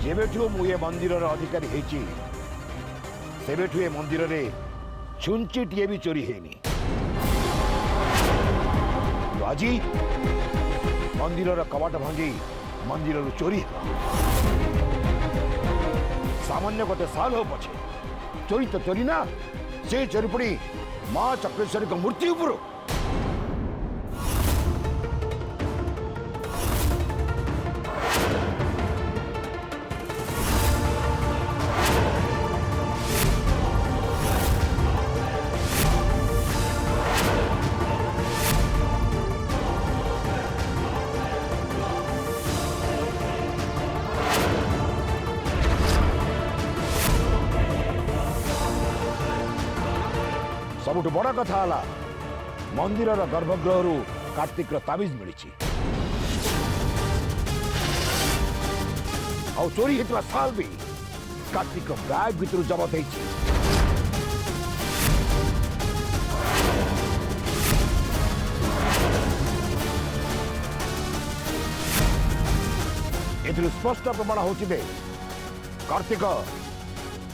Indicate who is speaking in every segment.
Speaker 1: जेबेठू मु ये मंदिर अधिकारी हेची सेबेठू ये मंदिर रे छुंचीटे भी चोरी हेनी। आज मंदिर कवाट भांगी मंदिर चोरी सामान्य गोटे साल हो पछे चोरी तो चोरी ना से चोरी पड़ी मां चक्रेश्वरी को मूर्ति ऊपर सबुठ बड़ा कथा है मंदिर गर्भगृह कार्तिक ताबिज मिली आ चोरी होता साल भी कार्तिक बैग भीतर जबत होती स्पष्ट प्रमाण हो कार्तिक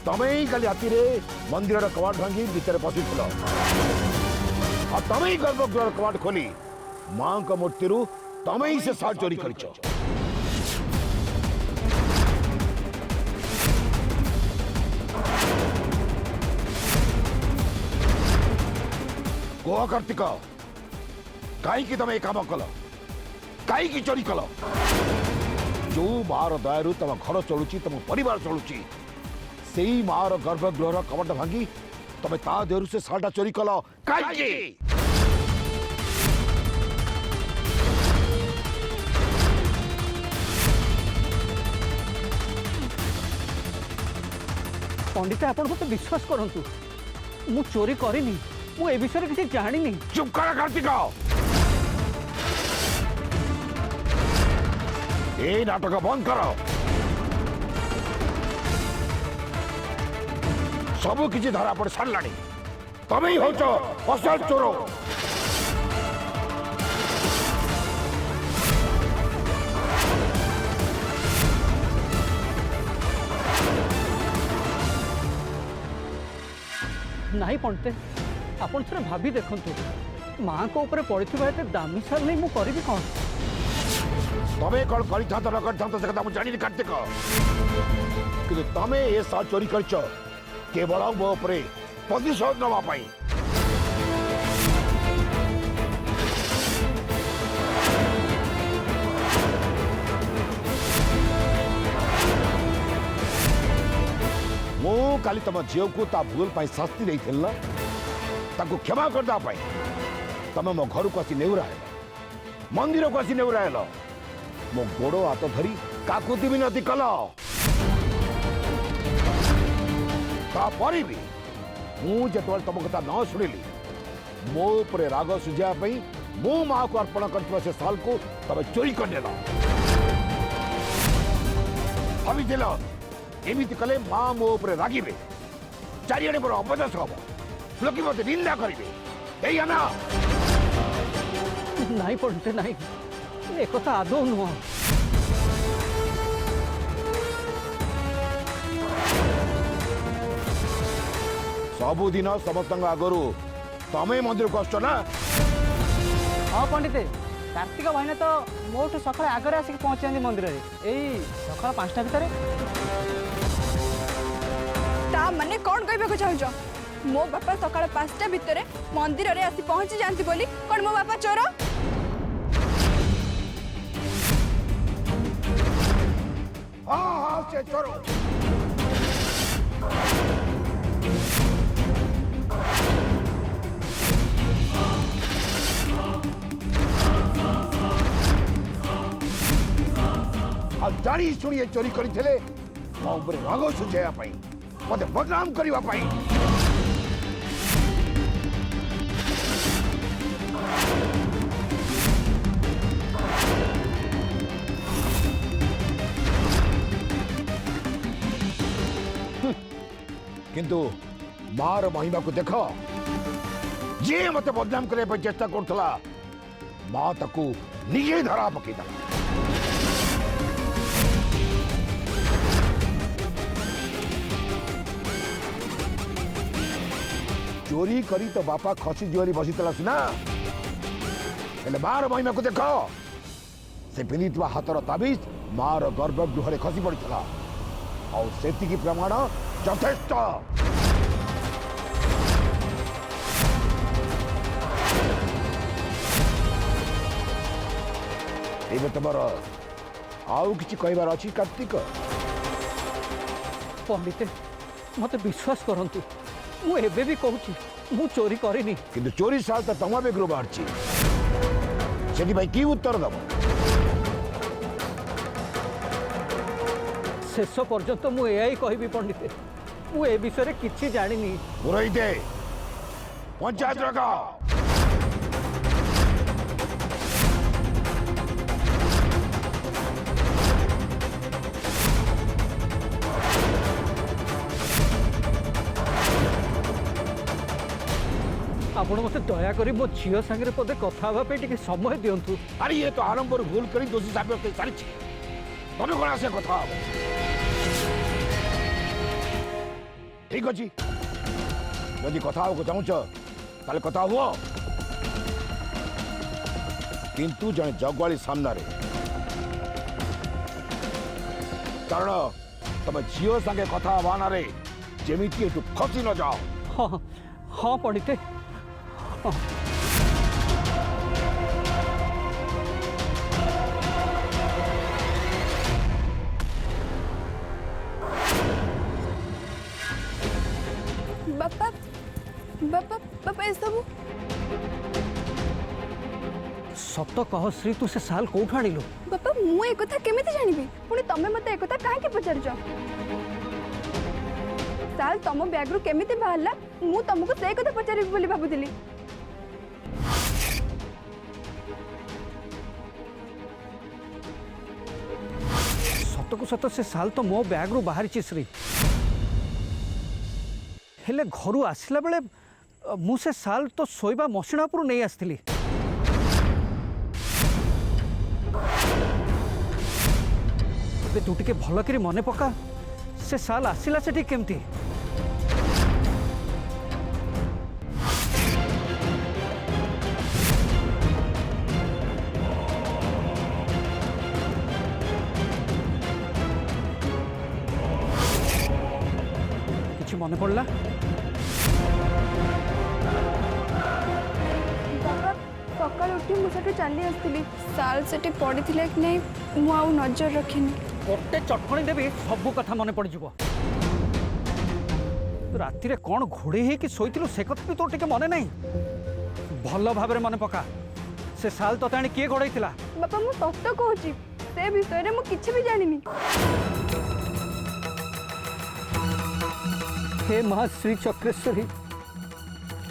Speaker 1: तमें ही कल राति मंदिर कवाट भांगी भीतर पशिल और तमें ही गर्भगृह कवाट खोली मां का मूर्ति तमें ही से साल चोरी कर कह कार्तिक कहीं तमें काम कल कहीं चोरी कल जो मार दयारू तुम घर चलुची तुम परिवार चलुची से ही मार गर्भगृह कवाट भांगी तमें ता देहरु से सालटा चोरी कल कहीं
Speaker 2: पंडित आपण मत विश्वास करंतु मु चोरी करिनी मु ए विषय किसी जानिनी।
Speaker 1: चुप कर कार्तिक ए नाटक बंद कर सबु किसी धरा पड़ सारा तमें ही होच असल चोर
Speaker 2: नहीं पंडित आपण थोड़े भाभी देखु माँ को ऊपर पड़ता एत दामी साल नहीं मु करी कौन
Speaker 1: तमें कौन कर जानी कार्तिक कि तमें ये साल चोरी कर केवल मो प्रतिशोध नापी मु काली तुम झील को ता भूल शास्ति देना क्षमा करदे तुम मो घर को आसी नेउरा मंदिर को आसी नेउरा मो गोड़ हाथ धरी काकुति विनती कल भी मुझे तुम कथा न शुणिली मो उपरे राग सुझापी मो माँ को अर्पण कर से साल को तुम चोरी करदेल भाई एमती कले माँ मो उपरे रागिबे चारिड़े मोर अपदस हम लोक मत निंदा करेंगे ना
Speaker 2: नहीं पड़ते नहीं एक आदौ नुह
Speaker 1: सबुदिन समस्त आगु तमें मंदिर को आस ना।
Speaker 2: हाँ पंडित कार्तिक भाई तो मोठ सका आगे आसिक पहुंची मंदिर यही सका 5टा भितर
Speaker 3: माने कौन कहबे चाहूछ मो बापा सका 5टा भितर मंदिर रे आसी पहुंची जानती बोली कौन मो बापा चोर
Speaker 1: हाँ से चोर जानी शुणी चोरी करते राग सुझाई मत बदनाम करने किंतु मार महिमा को देख जी मत बदनाम करने चेष्टा करुला माँ ताकू निजे धरा पकईदेला चोरी करी तो बापा खसी जीवरी बसीला सीना हेले मार महिमा को देख से पिंधिथिबा हातर ताबिज मार गर्भगृह खसी पड़ता और सेतिकी प्रमाण यथेष्ट। एबे तुमर आउ किछि कहबार अछि कार्तिक?
Speaker 2: पंडित मत विश्वास करंतु मु एबे भी कहूची मु चोरी करिनी।
Speaker 1: किंतु चोरी साल तो तम बेग्रु बाहरछि सेठी भाई की उत्तर दब?
Speaker 2: शेष पर्यंत मु एया ही कहबी पंडित मु ए विषय किछि जानिनी।
Speaker 1: पुरोहित पंचायत रखा।
Speaker 2: आपण मते दया करी मो झियो संगे पदे कथा हवा पे टिके समय दियंतु।
Speaker 1: अरे ये तो आरंभ भूल करी दोषी साबित कर सारी तमें कौन आसे कथा हब? ठीक अच्छी जदि कथा को चाहूच ताले कथा हुआ किंतु जने जगवाली सामना रे कारण तमे झियो संगे कथा हवाना रे जेमिति एटु खसी न जाओ।
Speaker 2: हाँ हाँ पंडित हाँ।
Speaker 3: बापा बापा बापा ए सब
Speaker 2: सत कह श्री तू से साल कोठ आनिलु?
Speaker 3: बापा मु ए कथा केमिति जानिबी पुणी तमे मते ए कथा काहे के पचारछ? साल तम बैग रु केमिति बाहरला मु तुमको से कथा पचारिबी बोली भाबुतिली।
Speaker 2: सत को सत से साल तो मो बैग रु बाहरी श्री हेले घरु आसिला बेले मु से साल तो सोइबा मसिणापुर नहीं आसथिली। तू टिके भल करी मने पका से साल आसिला सेठी केमती? किछि मने पड़ला?
Speaker 3: सकाल उठी मुझे चली आसती साल से पड़ी कि नहीं मुझे नजर रखिनी।
Speaker 2: गोटे चटकणी देवी सब कथा मन पड़ जाव। राति रे कौन घोड़े है कि शोलु से कथा भी तो टिके मने नहीं भल भाव मन पका से साल तो आनी किए घोड़े
Speaker 3: बापा मु सत कहूँ से विषय में मुझे भी जानी।
Speaker 2: हे माँ श्री चक्रेश्वरी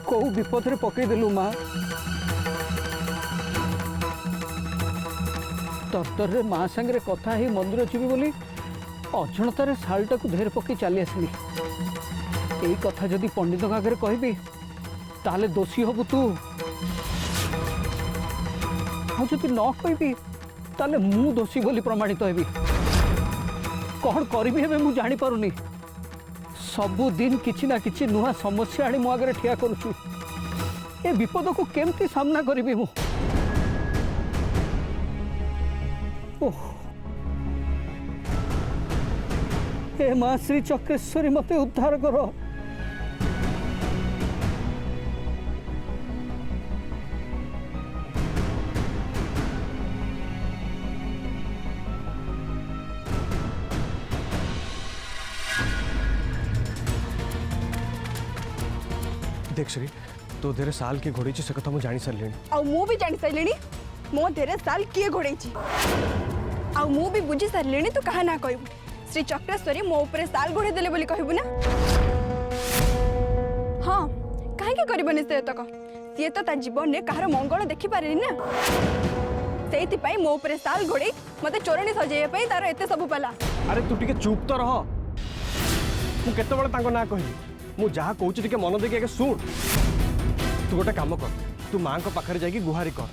Speaker 2: कौ विपद रे पकईदेलु माँ। तरतर रे माँ संगे कथा ही मंदिर जीवी बोली अजणतार शालटा को धेर पकई चली आसली। यही कथा जदि पंडित आगे कहबी ताले दोषी हबु तू आ जदि न कहबी ताले मु दोषी बोली प्रमाणित हेबी। कौन करी हेबे मु जानी पारुनी। सबु दिन किछि ना किछि नुआ समस्या आनी मो आगे ठिया करूछु। ए विपद को केमती सामना करिबी मु? ओह हे माँ श्री चक्रेश्वरी मते उद्धार करो।
Speaker 4: देख श्री तो देरे साल की घोड़ी से कथा मु जानी सारलिनी
Speaker 3: आ मु भी जानी सारलिनी मो देरे साल किए घोड़े आ मु भी बुझी सारलिनी तो कहा ना कहबू श्री चक्रेश्वरी मो ऊपर साल घोड़े देले बोली कहबू ना। हाँ काहे के करबनी से तक सी तो ता जीवन ने कहार मंगल देखि पारेनी ना सेति पई मो ऊपर साल घोड़े मते चोरणी सजेय पई तार एते सब पाला।
Speaker 4: अरे तू टिके चुप तो रह मु केते बळे तांको ना कहि मु जहा कहूची टिके मन देके आगे सुन। तू गोटे काम कर तू मां को पाखरे जाई गुहारी कर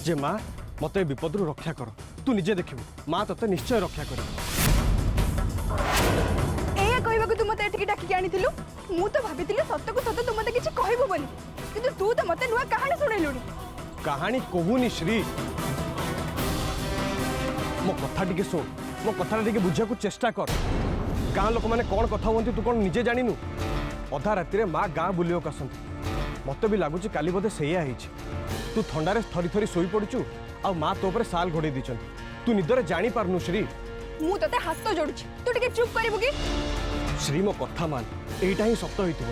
Speaker 4: जे मां मते विपद रु रक्षा कर। तू निजे देखिबू मां तते निश्चय रक्षा कर।
Speaker 3: एया कहबा को तू मते एठिके डाकी आनिथिलु ମୁଁ ତ ଭାବିଥିଲି ସତକୁ ସତ ତୁ ମତେ କିଛି କହିବୁ ବୋଲି, କିନ୍ତୁ ତୁ ତ ମତେ ନୂଆ କାହାଣୀ ଶୁଣେଇଲୁଣି।
Speaker 4: କାହାଣୀ କହୁନି ଶ୍ରୀ, ମୋ କଥା ଟିକେ ଶୁଣ, ମୋ କଥାଟା ଟିକେ ବୁଝିବାକୁ ଚେଷ୍ଟା କର। ଗାଁ ଲୋକମାନେ କ'ଣ କଥା ହୁଅନ୍ତି ତୁ କ'ଣ ନିଜେ ଜାଣିନୁ? ଅଧା ରାତିରେ ମା ଗାଁ ବୁଲିବାକୁ ଆସନ୍ତି। ମତେ ବି ଲାଗୁଛି କାଲି ବୋଧେ ସେଇଆ ହେଇଛି। ତୁ ଥଣ୍ଡାରେ ଥରି ଥରି ଶୋଇପଡ଼ୁଛୁ, ଆଉ ମା ତୋ ଉପରେ ଶାଲ ଘୋଡ଼େଇ ଦେଇଛନ୍ତି। ତୁ ନିଦରେ ଜାଣିପାରୁନୁ ଶ୍ରୀ।
Speaker 3: ମୁଁ ତତେ ହାତ ଯୋଡୁଛି, ତୁ ଟିକେ ଚୁପ୍ କରିବୁ କି?
Speaker 4: ଶ୍ରୀ ମୋ କଥା ମାନ, ଏଇଟା ହିଁ ସତ ହେଇଥିବ।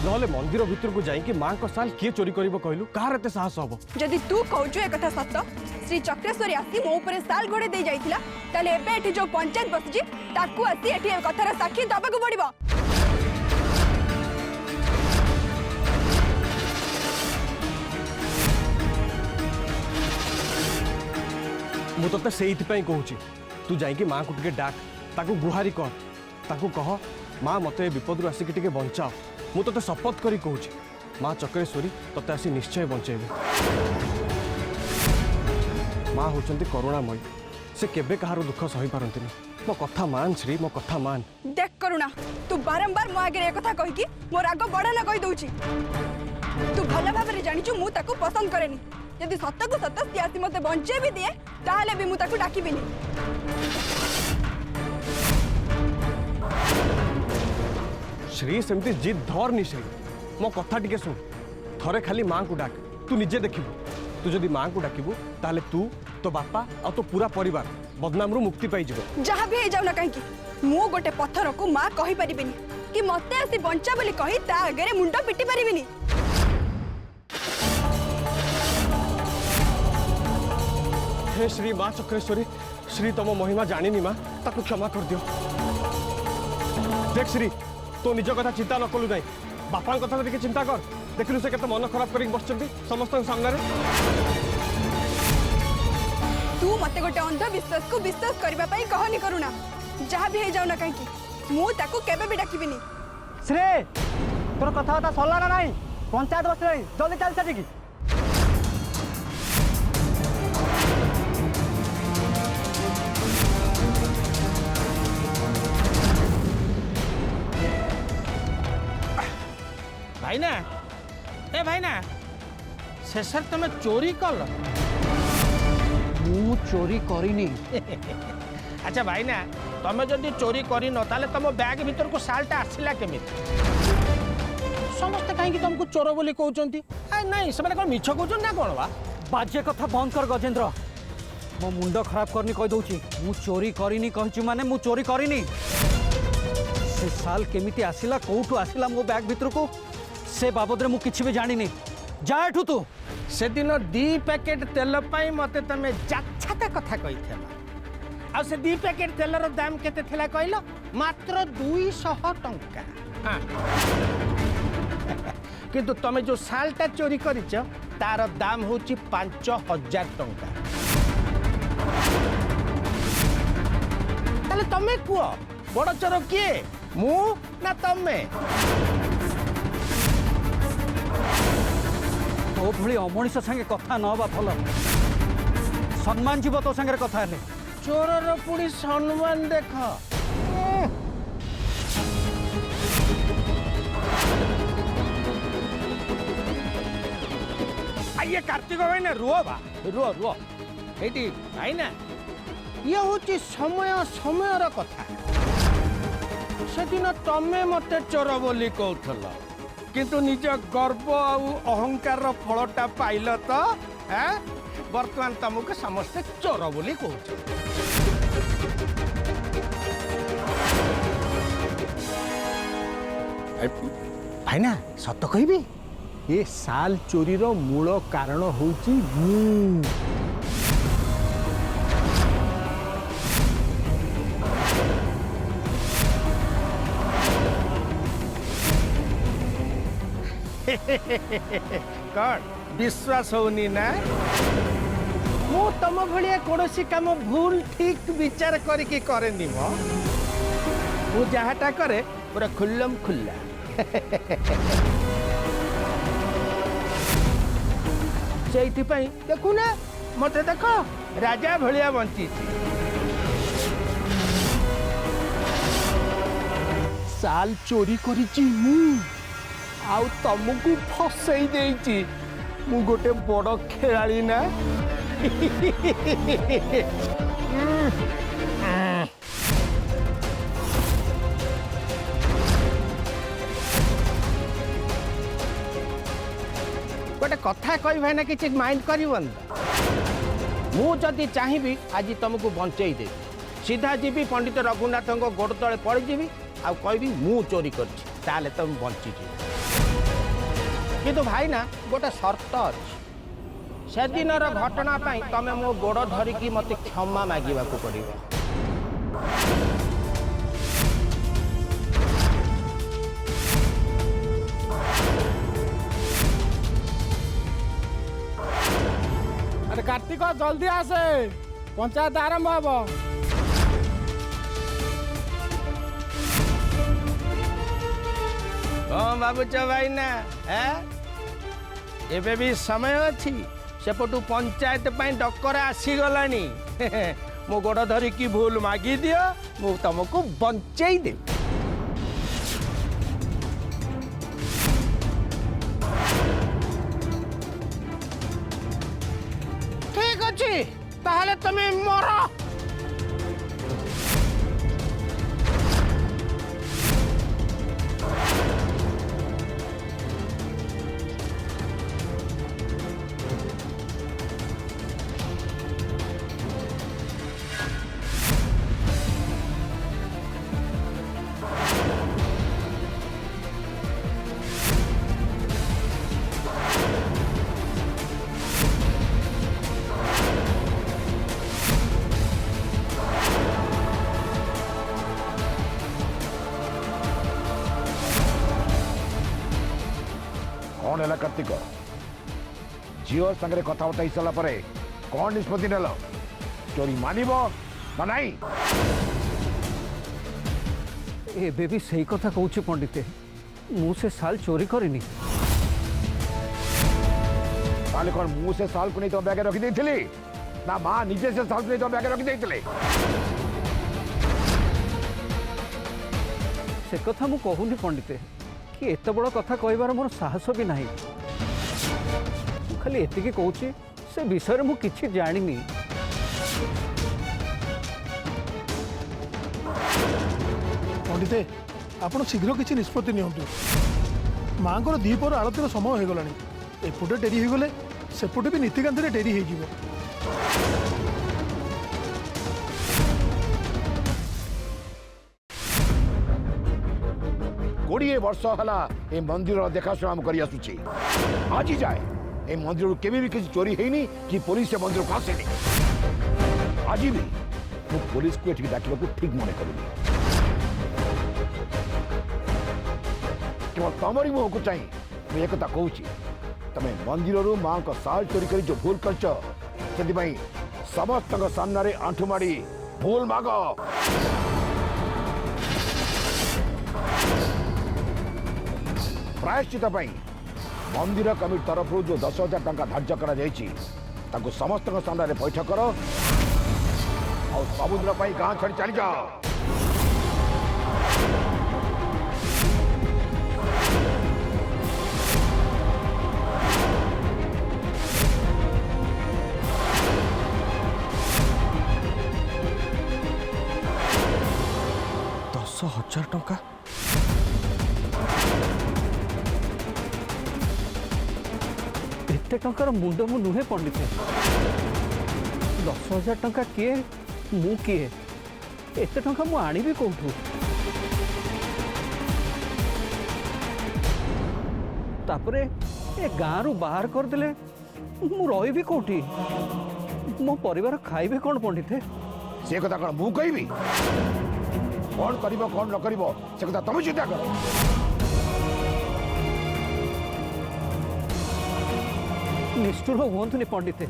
Speaker 4: ନହେଲେ ମନ୍ଦିର ଭିତରକୁ ଯାଇକି ମାଙ୍କ ଶାଲ କିଏ ଚୋରି କରିବ କହିଲୁ? କାହାର ଏତେ ସାହସ ହବ?
Speaker 3: ଯଦି ତୁ କହୁଛୁ ଏ କଥା ସତ, ଶ୍ରୀ ଚକ୍ରେଶ୍ୱରୀ ଆସି ମୋ ଉପରେ ଶାଲ ଘୋଡେଇ ଦେଇ ଯାଇଥିଲା, ତାହେଲେ ଏବେ ଏଠି ଯୋଉ ପଞ୍ଚାୟତ ବସିଛି ତାକୁ ଆସି ଏଠି ଏ କଥାର ସାକ୍ଷୀ ଦବାକୁ ପଡିବ।
Speaker 4: ମୁଁ ତତେ ସେଇଥିପାଇଁ କହୁଛି, ତୁ ଯାଇକି ମାଙ୍କୁ ଟିକେ ଡାକ, ତାକୁ ଗୁହାରି କର, ତାକୁ କହ ମା ମତେ ଏ ବିପଦରୁ ଆସିକି ଟିକେ ବଞ୍ଚାଅ। ମୁଁ ତତେ ଶପଥ କରି କହୁଛି, ମା ଚକ୍ରେଶ୍ୱରୀ ତତେ ଆସି ନିଶ୍ଚୟ ବଞ୍ଚେଇବେ। ମା ହଉଛନ୍ତି କରୁଣାମୟୀ, ସେ କେବେ କାହାର ଦୁଃଖ ସହିପାରନ୍ତିନି। ମୋ କଥା ମାନ ଶ୍ରୀ, ମୋ କଥା ମାନ।
Speaker 3: देख करुणा, तू बारंबार मो आगे एक कहीकि मो राग बढ़ाना कही दउची। तू भल भाव जानिचु मु ताकू पसंद करेनी। यदि सत को सत सी आसी मते बंचे भी दिए ताहले भी मु ताकू डाकिबिनी।
Speaker 4: श्री सेमती जिद धरनी श्री, मो कथा टिके सुन। थरे खाली मां को डाक, तू निजे देखिबू। तू जदि मां को डाकिबू ताहले तू, तो बापा आ तो पूरा परिवार बदनाम रु मुक्ति पाई जिवो।
Speaker 3: जहाँ भी जाऊ ना कहीं मु गोटे पत्थर को माँ कही परिबिनी कि मते आसी बंचा बोली कही ता आगे मुंड पिटी परिबिनी।
Speaker 4: हे श्री मां चक्रेश्वरी, श्री तुम महिमा जानिनी मां, ताकू क्षमा कर दियो। देख श्री, तो निज कथा चिंता न कलु नहीं, बापा कथा टिके चिंता कर। देखलु से केते मन खराब करिक बसचंती समस्त सामने रे।
Speaker 3: तू मते गोटे अंधविश्वास को विश्वास करबा पई कहनी करुणा। जहाँ भी जाऊ ना कहीं मु ताकू केबे भी डाकिबिनी।
Speaker 5: श्री तोर कथा सरला ना नहीं, पंचायत बस जल्दी चल सेठी।
Speaker 6: भाईना ए भाईना शेष तुम चोरी कल?
Speaker 2: ମୁଁ ଚୋରି କରିନି।
Speaker 6: अच्छा भाईना तुम जदि चोरी करन ताले तुम बैग भीतर को सालटा आसला केमिति? समस्त कहीं तुमको चोर बोली कहउचंती? नहीं से कोन मिछ कहउचन ना कोन बा?
Speaker 2: बाजे कथा बंद कर गजेंद्र, मो मुंड खराब करनी कह दउची। मु चोरी करिनी कहची माने मु चोरी करिनी। से साल केमिति आसिला, कोउठु आसिला मो बैग भीतर को, से बाबद रे मु किछि भी जानिनी। जा एठु तू।
Speaker 6: से दिन 2 पैकेट तेल पाई मते तमे जाछाता कथा कहिथेला। आ से 2 पैकेट तेलर दाम केते थिला कहलो? मात्र 200 टंका। हां किंतु तमे जो सालटा चोरी करिछ तार दाम होची 5000 टंका। ताले तमे कुओ बड़ चोर किए, मु ना तमे?
Speaker 2: तो भली अमनिष संगे कथा न बा भल, सम्मान जीव तो संगे कथा हेले।
Speaker 6: चोरर पुणी सम्मान देख। ये कार्तिक भाईना रुह बा, रुह रुह एटी भाईना, ये हूँ समय समयर कथा। से दिन तमे मते चोर बोली कहूल, किंतु निज गर्व आ अहंकार फलटा पाइल तो बर्तमान तुमको समस्ते चोर बोली कहूँ। भाईना सत कहबी, ये साल चोरी रो मूल कारण होची कौन विश्वास होनी ना? मु तुम भाया कौन काम भूल ठीक विचार करके करेनी मो। मु जहाटा करे पूरा खुल्लम खुल्ला। से देखु ना मत देख राजा भलिया बंची। साल चोरी करिची मु आउ तुमको फसई देइची मु गोटे बड़ खेलाड़ी ना गोटे कथा कही भाई ना किसी माइंड करबन मु जदि चाहिए आज तुमको बंचई दे सीधा जीवी पंडित रघुनाथ गोड़ तले पड़जी आ कहबी मु चोरी कर तुम बंची किंतु भाई ना गोटे शर्त अच्छी से दिन घटना तुम मो गोड़ धरिकी मत क्षमा मांगा पड़ो अरे कार्तिक जल्दी आसे पंचायत आरंभ हम कौन भावुच भाई ना एबे भी समय अच्छी सेपटू पंचायत डकर आसीगला मो गोड़ धरिकी भूल मागी दियो मु तुमको बंचई दे ठीक अच्छे ताहले तुम्हें मर
Speaker 1: कौन है कार्तिक झील संगे कथबार्ता हो सारा पर कौन निष्पत्ति नेल चोरी मानव ना नहीं
Speaker 2: एबे भी सही कथा कहूँ पंडिते मु से साल चोरी करिनी
Speaker 1: ताले कौन मु से साल को नहीं तो बैग रखी देथिली ना मां निजे से साल को नहीं तो बैग रखी देथिले
Speaker 2: से कथा मु कहूनी पंडिते कि एत बड़ कथा कहबार मोर साहस भी नहीं खाली एतिकी कहूँ से विषय मु किछि जानिनी
Speaker 7: पंडिते आपण शीघ्र किसी निष्पत्ति नियंतु माँ को दीपर आरतीर समय हो गलानी एपटे डेरी हो गले सेपटे भी नीतिकांत डेरी हो
Speaker 1: 20 वर्ष हला ए मंदिर देखाशुना हम करी आसुची आज ही जाए ए मंदिर केबे भी किसी चोरी हेनी कि पुलिस से मंदिर को आसेनी आज भी मु पुलिस को एठी डाकिलो को ठीक मने करूनी केवल तमरी मुह को चाहिए मैं एक कथा कहूची तमे मंदिर रु मां को साल चोरी करी जो भूल करछ सेति भाई समस्त सामने रे आंठू माड़ी भूल मागो प्रायश्चित मंदिर कमिटी तरफ जो 10,000 टंका धार्य कर समस्त सामने पैठ कर सबुदिन गाँ छाड़ी चली जाओ
Speaker 4: टंका
Speaker 2: एते टंकार मुंड मु नुहे पंडित 10,000 टंका किए मु किए एते टंका मु आनी भी कोठू तापरे ए गाँ रु बाहर कर देले मु रही भी कोठी मो परिवार खाइबे कौन पंडित
Speaker 1: से कथा कौन मु कहबी कौन करिबो कौन न करिबो से कथा तुम चिंता करो
Speaker 2: निष्ठुर हुंतुनि पंडित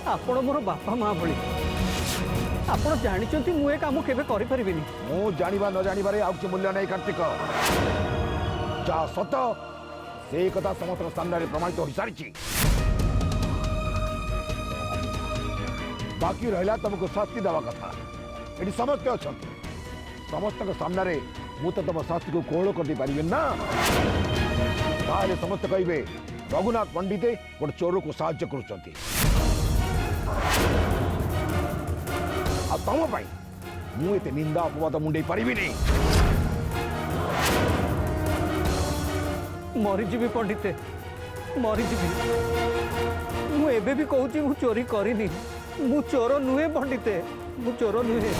Speaker 2: आपण मोर बापा माँ भली आपण जानिचंती मु ए काम केबे करि परिबिनी
Speaker 1: मु जानिबा न जानिबारे आउ कि मूल्य नहीं कार्तिक जा सत से कथा समस्त सामने प्रमाणित हो सारी बाकी रहा तुमको शास्ति देवा कथा ये समस्त अच्छा समस्त सामने ମୁଁ ତ ତମ ଶାସ୍ତିକୁ କୋହଳ କରିଦେଇ ପାରିବି ନା। ତାହେଲେ ସମସ୍ତେ କହିବେ ରଘୁନାଥ ପଣ୍ଡିତେ ଗୋଟେ ଚୋରକୁ ସାହାଯ୍ୟ କରୁଛନ୍ତି। ଆଉ ତମ ପାଇଁ ମୁଁ ଏତେ ନିନ୍ଦା ଅପବାଦ ମୁଣ୍ଡେଇ ପାରିବିନି।
Speaker 2: ମରିଯିବି ପଣ୍ଡିତେ, ମରିଯିବି। ମୁଁ ଏବେ ବି କହୁଛି ମୁଁ ଚୋରି କରିନି। ମୁଁ ଚୋର ନୁହେଁ ପଣ୍ଡିତେ, ମୁଁ ଚୋର ନୁହେଁ।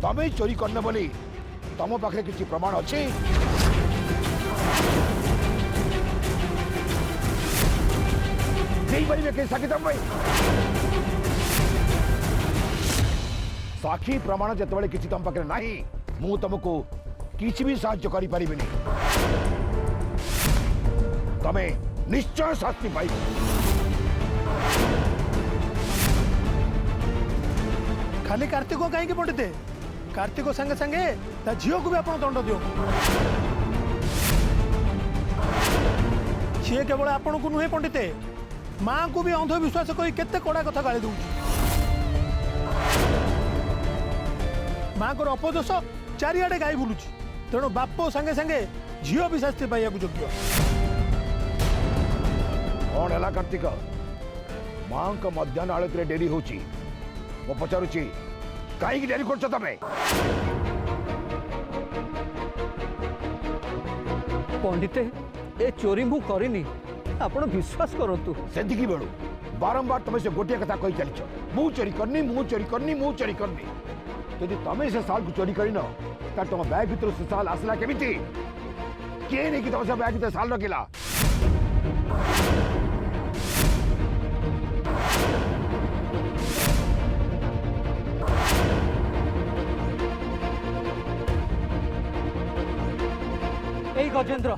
Speaker 1: ତମେ ଚୋରି କରିନ ବୋଲି ତମ ପାଖରେ କିଛି ପ୍ରମାଣ ଅଛି? ଦେଇପାରିବେ କି ସାକ୍ଷୀ ତମ ପାଇଁ? ସାକ୍ଷୀ ପ୍ରମାଣ ଯେତେବେଳେ କିଛି ତମ ପାଖରେ ନାହିଁ, ମୁଁ ତମକୁ କିଛି ବି ସାହାଯ୍ୟ କରିପାରିବିନି। ତମେ ନିଶ୍ଚୟ ଶାସ୍ତି ପାଇବ।
Speaker 7: ଖାଲି कार्तिक कहीं पंडिते, कार्तिक संगे संगे ता झील को भी आप दंड दियो। सी केवल आपण को नुहे पंडिते, माँ को भी अंधविश्वास कही केते कड़ा कथा गाली दूँ। माँ को अपदोष चारिआडे गाई बुलूची, तेणु बाप संगे संगे झील भी शास्ति पाइबा योग्य।
Speaker 1: कौन है कार्तिक? माँ का मध्याह्न आलती डेरी होची, मो पचारुची कहीं डेरी कर तमें?
Speaker 2: पंडिते ए चोरी मु करिनी, आपण विश्वास करतु।
Speaker 1: सेदिकी बेलू बारंबार तमें से गोटे कथा कही चलीच, मु चोरी करनी, मु चोरी करनी, मु चोरी करनी। यदि तमें से साल को चोरी करन तार तुम बैग भीतर से साल आसला केमिति? किए नहीं कि तुम से बैग भीतर साल रखिला?
Speaker 2: এই গজেন্দ্র